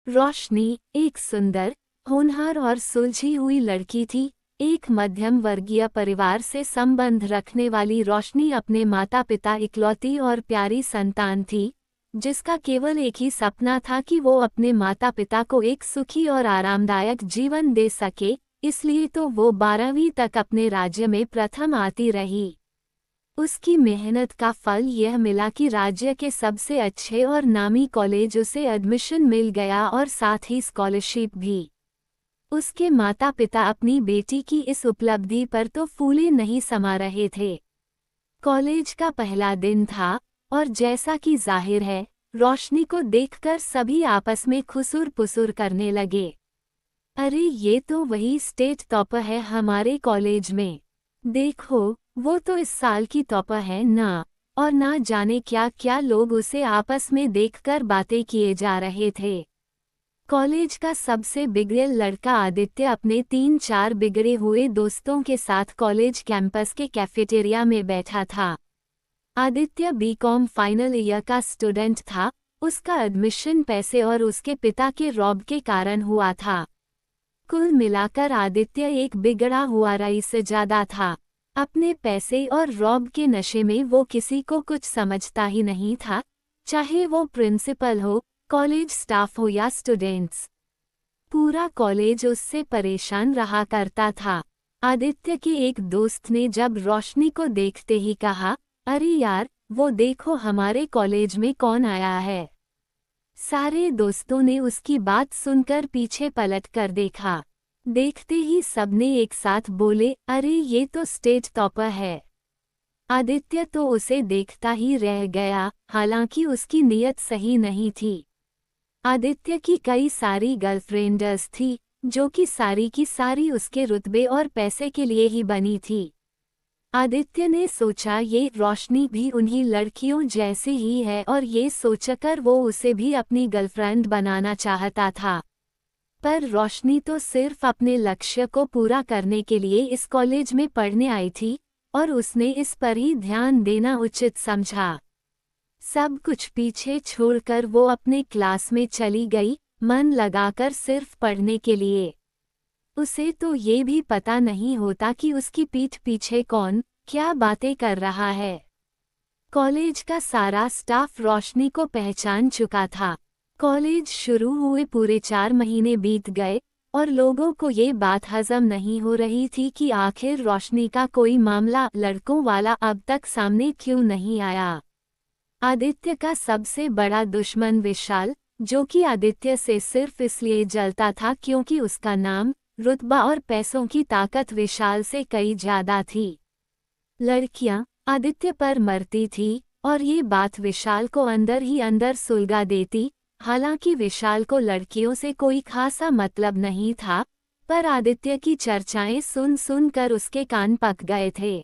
रोशनी एक सुंदर, होनहार और सुलझी हुई लड़की थी। एक मध्यम वर्गीय परिवार से संबंध रखने वाली रोशनी अपने माता पिता इकलौती और प्यारी संतान थी, जिसका केवल एक ही सपना था कि वो अपने माता पिता को एक सुखी और आरामदायक जीवन दे सके। इसलिए तो वो 12वीं तक अपने राज्य में प्रथम आती रही। उसकी मेहनत का फल यह मिला कि राज्य के सबसे अच्छे और नामी कॉलेज उसे एडमिशन मिल गया और साथ ही स्कॉलरशिप भी। उसके माता पिता अपनी बेटी की इस उपलब्धि पर तो फूले नहीं समा रहे थे। कॉलेज का पहला दिन था और जैसा कि जाहिर है, रोशनी को देखकर सभी आपस में खुसुर पुसुर करने लगे। अरे ये तो वही स्टेट टॉपर है हमारे कॉलेज में। देखो, वो तो इस साल की टॉपर है ना। और ना जाने क्या क्या लोग उसे आपस में देखकर बातें किए जा रहे थे। कॉलेज का सबसे बिगड़ेल लड़का आदित्य अपने 3-4 बिगड़े हुए दोस्तों के साथ कॉलेज कैंपस के कैफेटेरिया में बैठा था। आदित्य बीकॉम फाइनल ईयर का स्टूडेंट था। उसका एडमिशन पैसे और उसके पिता के रॉब के कारण हुआ था। कुल मिलाकर आदित्य एक बिगड़ा हुआ रईस से ज्यादा था। अपने पैसे और रॉब के नशे में वो किसी को कुछ समझता ही नहीं था, चाहे वो प्रिंसिपल हो, कॉलेज स्टाफ हो या स्टूडेंट्स। पूरा कॉलेज उससे परेशान रहा करता था। आदित्य के एक दोस्त ने जब रोशनी को देखते ही कहा, अरे यार, वो देखो हमारे कॉलेज में कौन आया है। सारे दोस्तों ने उसकी बात सुनकर पीछे पलट कर देखा। देखते ही सबने एक साथ बोले, अरे ये तो स्टेट टॉपर है। आदित्य तो उसे देखता ही रह गया, हालांकि उसकी नीयत सही नहीं थी। आदित्य की कई सारी गर्लफ्रेंड्स थी, जो कि सारी की सारी उसके रुतबे और पैसे के लिए ही बनी थी। आदित्य ने सोचा ये रोशनी भी उन्हीं लड़कियों जैसी ही है और ये सोचकर वो उसे भी अपनी गर्लफ्रेंड बनाना चाहता था। पर रोशनी तो सिर्फ अपने लक्ष्य को पूरा करने के लिए इस कॉलेज में पढ़ने आई थी और उसने इस पर ही ध्यान देना उचित समझा। सब कुछ पीछे छोड़कर वो अपने क्लास में चली गई, मन लगाकर सिर्फ पढ़ने के लिए। उसे तो ये भी पता नहीं होता कि उसकी पीठ पीछे कौन क्या बातें कर रहा है। कॉलेज का सारा स्टाफ रोशनी को पहचान चुका था। कॉलेज शुरू हुए पूरे 4 महीने बीत गए और लोगों को ये बात हजम नहीं हो रही थी कि आखिर रोशनी का कोई मामला लड़कों वाला अब तक सामने क्यों नहीं आया। आदित्य का सबसे बड़ा दुश्मन विशाल, जो कि आदित्य से सिर्फ इसलिए जलता था क्योंकि उसका नाम, रुतबा और पैसों की ताकत विशाल से कई ज्यादा थी। लड़कियां आदित्य पर मरती थी और ये बात विशाल को अंदर ही अंदर सुलगा देती। हालांकि विशाल को लड़कियों से कोई खासा मतलब नहीं था, पर आदित्य की चर्चाएं सुन सुन कर उसके कान पक गए थे।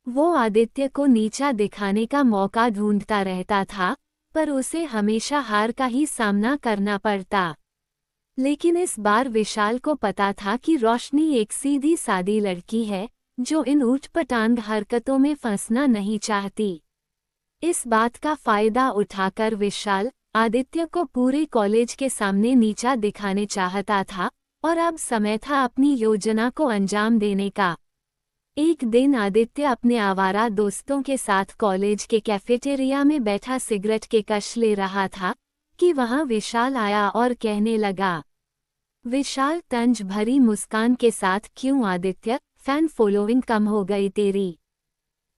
वो आदित्य को नीचा दिखाने का मौका ढूंढता रहता था, पर उसे हमेशा हार का ही सामना करना पड़ता। लेकिन इस बार विशाल को पता था कि रोशनी एक सीधी सादी लड़की है, जो इन ऊटपटांग हरकतों में फंसना नहीं चाहती। इस बात का फायदा उठाकर विशाल आदित्य को पूरे कॉलेज के सामने नीचा दिखाने चाहता था और अब समय था अपनी योजना को अंजाम देने का। एक दिन आदित्य अपने आवारा दोस्तों के साथ कॉलेज के कैफेटेरिया में बैठा सिगरेट के कश ले रहा था कि वहां विशाल आया और कहने लगा। विशाल तंज भरी मुस्कान के साथ, क्यों आदित्य, फैन फॉलोइंग कम हो गई तेरी?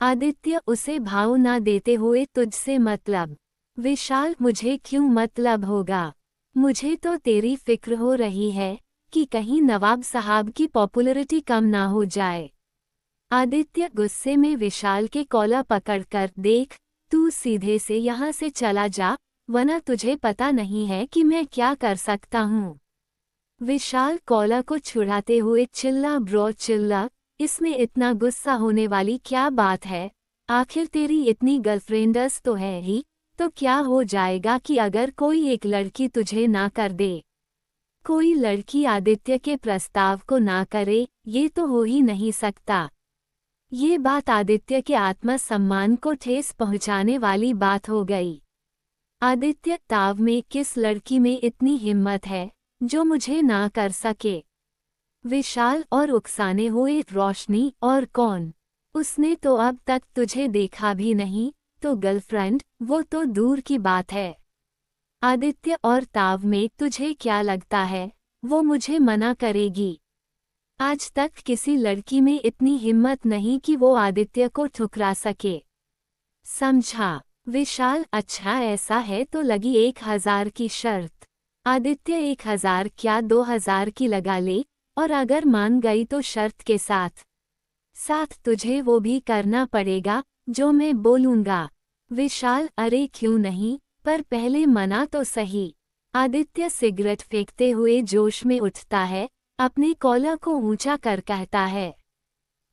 आदित्य उसे भाव ना देते हुए, तुझसे मतलब? विशाल, मुझे क्यों मतलब होगा? मुझे तो तेरी फिक्र हो रही है कि कहीं नवाब साहब की पॉपुलैरिटी कम ना हो जाए। आदित्य गुस्से में विशाल के कॉलर पकड़कर, देख, तू सीधे से यहाँ से चला जा, वरना तुझे पता नहीं है कि मैं क्या कर सकता हूँ। विशाल कॉलर को छुड़ाते हुए चिल्ला, ब्रो चिल्ला, इसमें इतना गुस्सा होने वाली क्या बात है? आखिर तेरी इतनी गर्लफ्रेंड्स तो है ही, तो क्या हो जाएगा कि अगर कोई एक लड़की तुझे ना कर दे? कोई लड़की आदित्य के प्रस्ताव को ना करे, ये तो हो ही नहीं सकता। ये बात आदित्य के आत्मसम्मान को ठेस पहुंचाने वाली बात हो गई। आदित्य, ताव में किस लड़की में इतनी हिम्मत है जो मुझे ना कर सके? विशाल और उकसाने हुए रोशनी, और कौन? उसने तो अब तक तुझे देखा भी नहीं, तो गर्लफ्रेंड वो तो दूर की बात है। आदित्य, और ताव में तुझे क्या लगता है वो मुझे मना करेगी? आज तक किसी लड़की में इतनी हिम्मत नहीं कि वो आदित्य को ठुकरा सके। समझा? विशाल, अच्छा ऐसा है तो लगी 1000 की शर्त। आदित्य, 1000 क्या 2000 की लगा ले, और अगर मान गई तो शर्त के साथ साथ तुझे वो भी करना पड़ेगा जो मैं बोलूँगा। विशाल, अरे क्यों नहीं, पर पहले मना तो सही। आदित्य सिगरेट फेंकते हुए जोश में उठता है, अपने कॉलर को ऊंचा कर कहता है।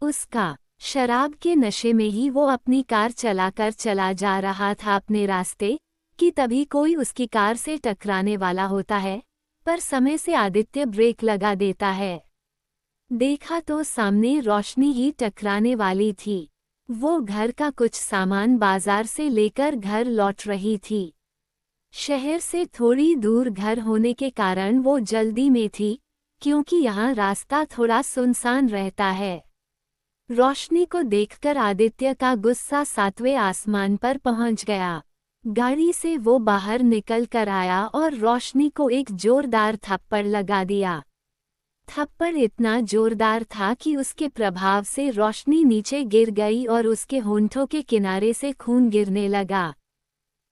उसका शराब के नशे में ही वो अपनी कार चलाकर चला जा रहा था अपने रास्ते, कि तभी कोई उसकी कार से टकराने वाला होता है, पर समय से आदित्य ब्रेक लगा देता है। देखा तो सामने रोशनी ही टकराने वाली थी। वो घर का कुछ सामान बाजार से लेकर घर लौट रही थी। शहर से थोड़ी दूर घर होने के कारण वो जल्दी में थी, क्योंकि यहाँ रास्ता थोड़ा सुनसान रहता है। रोशनी को देखकर आदित्य का गुस्सा 7वें आसमान पर पहुंच गया। गाड़ी से वो बाहर निकल कर आया और रोशनी को एक जोरदार थप्पड़ लगा दिया। थप्पड़ इतना जोरदार था कि उसके प्रभाव से रोशनी नीचे गिर गई और उसके होंठों के किनारे से खून गिरने लगा।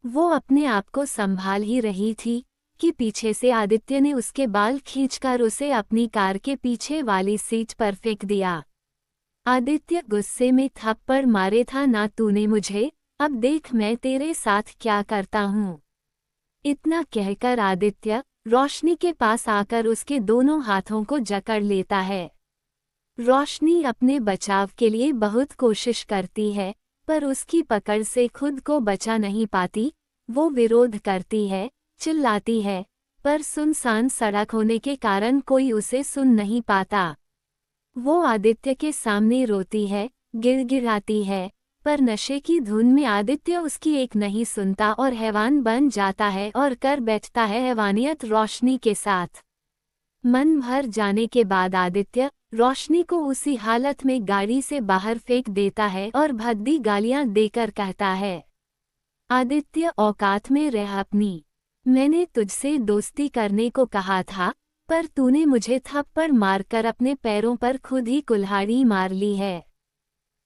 वो अपने आप को संभाल ही रही थी कि पीछे से आदित्य ने उसके बाल खींचकर उसे अपनी कार के पीछे वाली सीट पर फेंक दिया। आदित्य गुस्से में थप्पड़ मारे था, ना तूने मुझे, अब देख मैं तेरे साथ क्या करता हूँ। इतना कहकर आदित्य रोशनी के पास आकर उसके दोनों हाथों को जकड़ लेता है। रोशनी अपने बचाव के लिए बहुत कोशिश करती है, पर उसकी पकड़ से खुद को बचा नहीं पाती। वो विरोध करती है, चिल्लाती है, पर सुनसान सड़क होने के कारण कोई उसे सुन नहीं पाता। वो आदित्य के सामने रोती है, गिड़गिड़ाती है, पर नशे की धुन में आदित्य उसकी एक नहीं सुनता और हैवान बन जाता है और कर बैठता है हैवानियत रोशनी के साथ। मन भर जाने के बाद आदित्य रोशनी को उसी हालत में गाड़ी से बाहर फेंक देता है और भद्दी गालियां देकर कहता है, आदित्य औकात में रह अपनी। मैंने तुझसे दोस्ती करने को कहा था, पर तूने मुझे थप्पड़ मारकर अपने पैरों पर खुद ही कुल्हाड़ी मार ली है।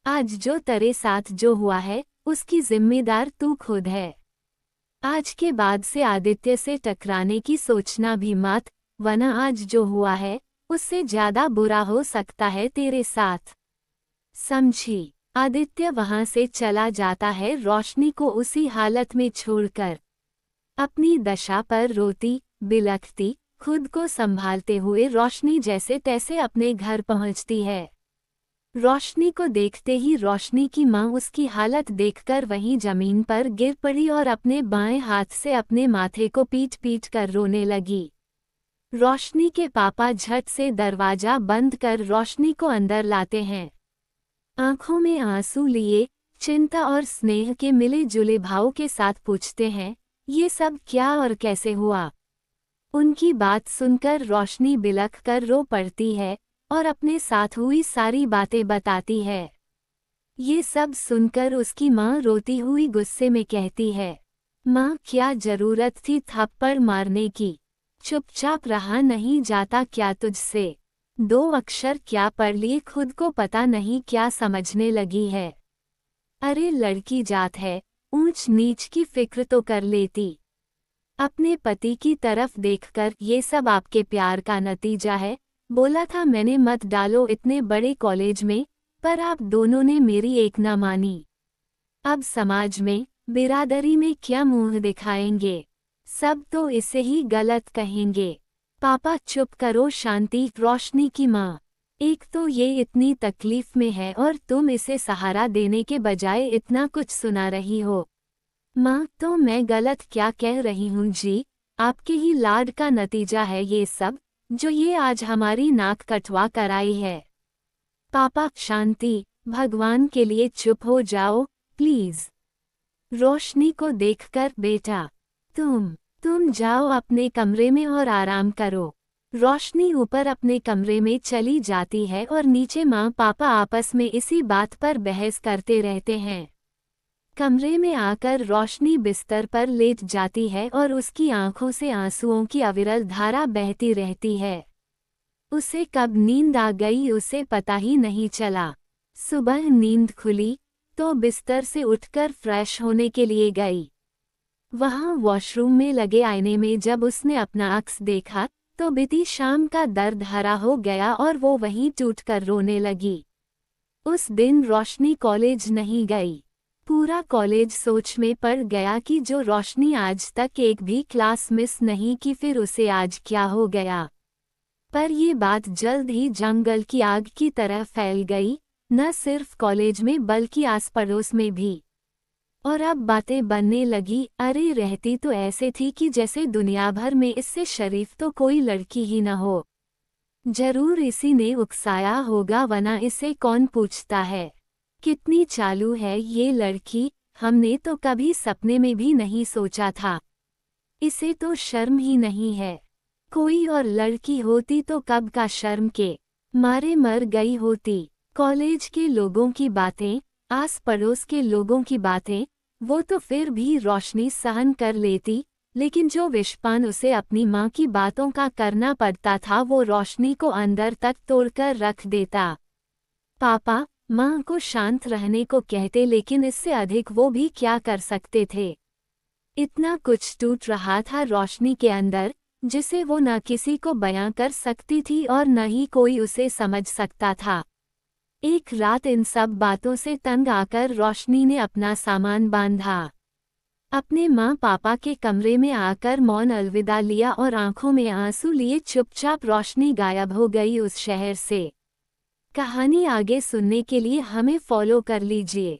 आज जो तेरे साथ जो हुआ है उसकी जिम्मेदार तू खुद है। आज के बाद से आदित्य से टकराने की सोचना भी मत, वरना आज जो हुआ है उससे ज्यादा बुरा हो सकता है तेरे साथ। समझी? आदित्य वहां से चला जाता है रोशनी को उसी हालत में छोड़कर। अपनी दशा पर रोती बिलखती खुद को संभालते हुए रोशनी जैसे तैसे अपने घर पहुंचती है। रोशनी को देखते ही रोशनी की मां उसकी हालत देखकर वहीं जमीन पर गिर पड़ी और अपने बाएं हाथ से अपने माथे को पीट पीट कर रोने लगी। रोशनी के पापा झट से दरवाजा बंद कर रोशनी को अंदर लाते हैं। आंखों में आंसू लिए, चिंता और स्नेह के मिले जुले भाव के साथ पूछते हैं, ये सब क्या और कैसे हुआ? उनकी बात सुनकर रोशनी बिलख कर रो पड़ती है और अपने साथ हुई सारी बातें बताती है। ये सब सुनकर उसकी माँ रोती हुई गुस्से में कहती है, माँ क्या जरूरत थी थप्पड़ मारने की? चुपचाप रहा नहीं जाता क्या तुझसे? 2 अक्षर क्या पढ़ लिए खुद को पता नहीं क्या समझने लगी है। अरे लड़की जात है, ऊंच नीच की फिक्र तो कर लेती। अपने पति की तरफ देखकर ये सब आपके प्यार का नतीजा है। बोला था मैंने मत डालो इतने बड़े कॉलेज में, पर आप दोनों ने मेरी एक ना मानी। अब समाज में बिरादरी में क्या मुंह दिखाएंगे? सब तो इसे ही गलत कहेंगे। पापा चुप करो शांति। रोशनी की माँ, एक तो ये इतनी तकलीफ में है और तुम इसे सहारा देने के बजाय इतना कुछ सुना रही हो। माँ तो मैं गलत क्या कह रही हूँ जी? आपके ही लाड का नतीजा है ये सब, जो ये आज हमारी नाक कटवा कर आई है। पापा शांति, भगवान के लिए चुप हो जाओ प्लीज। रोशनी को देखकर बेटा तुम जाओ अपने कमरे में और आराम करो। रोशनी ऊपर अपने कमरे में चली जाती है और नीचे माँ पापा आपस में इसी बात पर बहस करते रहते हैं। कमरे में आकर रोशनी बिस्तर पर लेट जाती है और उसकी आंखों से आंसुओं की अविरल धारा बहती रहती है। उसे कब नींद आ गई उसे पता ही नहीं चला। सुबह नींद खुली तो बिस्तर से उठकर फ्रेश होने के लिए गई। वहां वॉशरूम में लगे आईने में जब उसने अपना अक्स देखा तो बीती शाम का दर्द हरा हो गया और वो वहीं टूटकर रोने लगी। उस दिन रोशनी कॉलेज नहीं गई। पूरा कॉलेज सोच में पड़ गया कि जो रोशनी आज तक एक भी क्लास मिस नहीं की फिर उसे आज क्या हो गया। पर ये बात जल्द ही जंगल की आग की तरह फैल गई, न सिर्फ कॉलेज में बल्कि आस पड़ोस में भी। और अब बातें बनने लगी, अरे रहती तो ऐसे थी कि जैसे दुनिया भर में इससे शरीफ तो कोई लड़की ही न हो। जरूर इसी ने उकसाया होगा वरना इसे कौन पूछता है। कितनी चालू है ये लड़की, हमने तो कभी सपने में भी नहीं सोचा था। इसे तो शर्म ही नहीं है। कोई और लड़की होती तो कब का शर्म के मारे मर गई होती। कॉलेज के लोगों की बातें, आस पड़ोस के लोगों की बातें, वो तो फिर भी रोशनी सहन कर लेती, लेकिन जो विषपान उसे अपनी माँ की बातों का करना पड़ता था वो रोशनी को अंदर तक तोड़कर रख देता। पापा माँ को शांत रहने को कहते लेकिन इससे अधिक वो भी क्या कर सकते थे। इतना कुछ टूट रहा था रोशनी के अंदर जिसे वो न किसी को बयां कर सकती थी और न ही कोई उसे समझ सकता था। एक रात इन सब बातों से तंग आकर रोशनी ने अपना सामान बांधा, अपने माँ पापा के कमरे में आकर मौन अलविदा लिया और आंखों में आंसू लिए चुपचाप रोशनी गायब हो गई उस शहर से। कहानी आगे सुनने के लिए हमें फॉलो कर लीजिए।